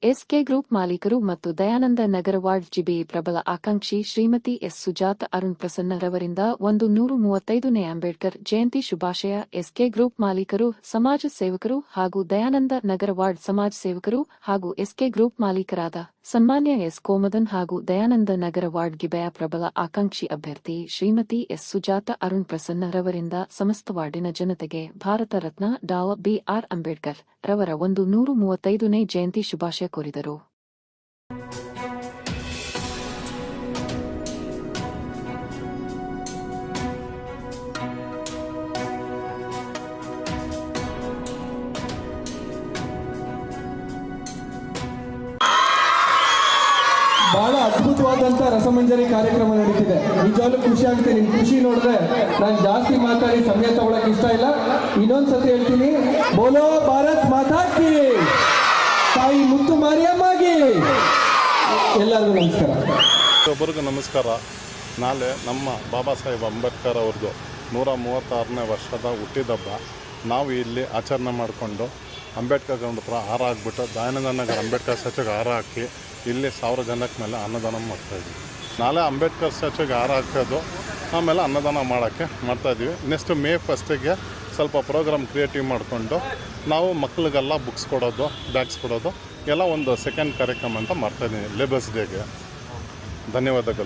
S K group ಮಾಲೀಕರು ಮತ್ತು ದಯಾನಂದ ನಗರ ward ಜಿಬಿಇ ಪ್ರಬಲ ಆಕಾಂಕ್ಷಿ ಶ್ರೀಮತಿ ಎಸ್ ಸುಜಾತ ಅರುಣ್ ಪ್ರಸನ್ನ ರವರಿಂದ 135ನೇ ಅಂಬೇಡ್ಕರ್ ಜಯಂತಿ ಶುಭಾಶಯ. ಎಸ್ಕೆ ಗ್ರೂಪ್ ಮಾಲೀಕರು, ಸಮಾಜ ಸೇವಕರು ಹಾಗೂ ದಯಾನಂದ ನಗರ ವಾರ್ಡ್ ಸಮಾಜ ಸೇವಕರು ಹಾಗೂ ಎಸ್ಕೆ ಗ್ರೂಪ್ ಮಾಲೀಕರಾದ ಸನ್ಮಾನ್ಯ ಎಸ್ ಕೋಮದನ್ ಹಾಗೂ ದಯಾನಂದ ನಗರ ವಾರ್ಡ್ ಜಿಬಿಇ ಪ್ರಬಲ ಆಕಾಂಕ್ಷಿ ಅಭ್ಯರ್ಥಿ ಶ್ರೀಮತಿ ಎಸ್ ಸುಜಾತ ಅರುಣ್ ಪ್ರಸನ್ನ ರವರಿಂದ ಸಮಸ್ತ ವಾರ್ಡಿನ ಜನತೆಗೆ ಭಾರತ ರತ್ನ ಡಾ. ಬಿ.ಆರ್. ಅಂಬೇಡ್ಕರ್ ರವರ 135ನೇ ಜಯಂತಿ ಶುಭಾಶಯ ಕೋರಿದರು. ಬಹಳ ಅದ್ಭುತವಾದಂತ ರಸಮಂಜರಿ ಕಾರ್ಯಕ್ರಮ ನಡೀತಿದೆ. ನಿಜವಾಗ್ಲೂ ಖುಷಿ ಆಗುತ್ತೆ. ನಿಮ್ ಖುಷಿ ನೋಡಿದ್ರೆ ನಾನು ಜಾಸ್ತಿ ಮಾತಾಡಿ ಸಮಯ ತಗೊಳಕ್ ಇಷ್ಟ ಇಲ್ಲ. ಇನ್ನೊಂದ್ಸತಿ ಹೇಳ್ತೀನಿ, ಬೋಲೋ ಭಾರತ್ ಮಾತಾ ಕಿ, ತಾಯಿ ಮುತ್ತು ಮಾರಿಯಮ್ಮಗೆ. ಎಲ್ಲರಿಗೂ ನಮಸ್ಕಾರ. ಒಬ್ಬರಿಗೂ ನಮಸ್ಕಾರ. ನಾಳೆ ನಮ್ಮ ಬಾಬಾ ಸಾಹೇಬ್ ಅಂಬೇಡ್ಕರ್ ಅವ್ರದ್ದು 136ನೇ ವರ್ಷದ ಹುಟ್ಟಿದಬ್ಬ ನಾವು ಇಲ್ಲಿ ಆಚರಣೆ ಮಾಡಿಕೊಂಡು ಅಂಬೇಡ್ಕರ್ ಗ್ರೌಂಡ್ ಹತ್ರ ಹಾರ ಹಾಕ್ಬಿಟ್ಟು ದಯಾನಂದ ನಗರ ಅಂಬೇಡ್ಕರ್ ಸ್ಟ್ಯಾಚ್ಯೂಗೆ ಹಾರ ಹಾಕಿ ಇಲ್ಲಿ 1000 ಜನಕ್ಕೆ ಮೇಲೆ ಅನ್ನದಾನ ಮಾಡ್ತಾಯಿದ್ವಿ. ನಾಳೆ ಅಂಬೇಡ್ಕರ್ ಸ್ಟ್ಯಾಚ್ಯೂಗೆ ಹಾರ ಹಾಕೋದು, ಆಮೇಲೆ ಅನ್ನದಾನ ಮಾಡೋಕ್ಕೆ ಮಾಡ್ತಾಯಿದ್ವಿ. ನೆಕ್ಸ್ಟ್ ಮೇ 1ಗೆ ಸ್ವಲ್ಪ ಪ್ರೋಗ್ರಾಮ್ ಕ್ರಿಯೇಟಿವ್ ಮಾಡಿಕೊಂಡು ನಾವು ಮಕ್ಕಳಿಗೆಲ್ಲ ಬುಕ್ಸ್ ಕೊಡೋದು, ಬ್ಯಾಗ್ಸ್ ಕೊಡೋದು ಎಲ್ಲ ಒಂದು ಸೆಕೆಂಡ್ ಕಾರ್ಯಕ್ರಮ ಅಂತ ಮಾಡ್ತಾಯಿದ್ದೀನಿ ಲೇಬರ್ಸ್ ಡೇಗೆ. ಧನ್ಯವಾದಗಳು.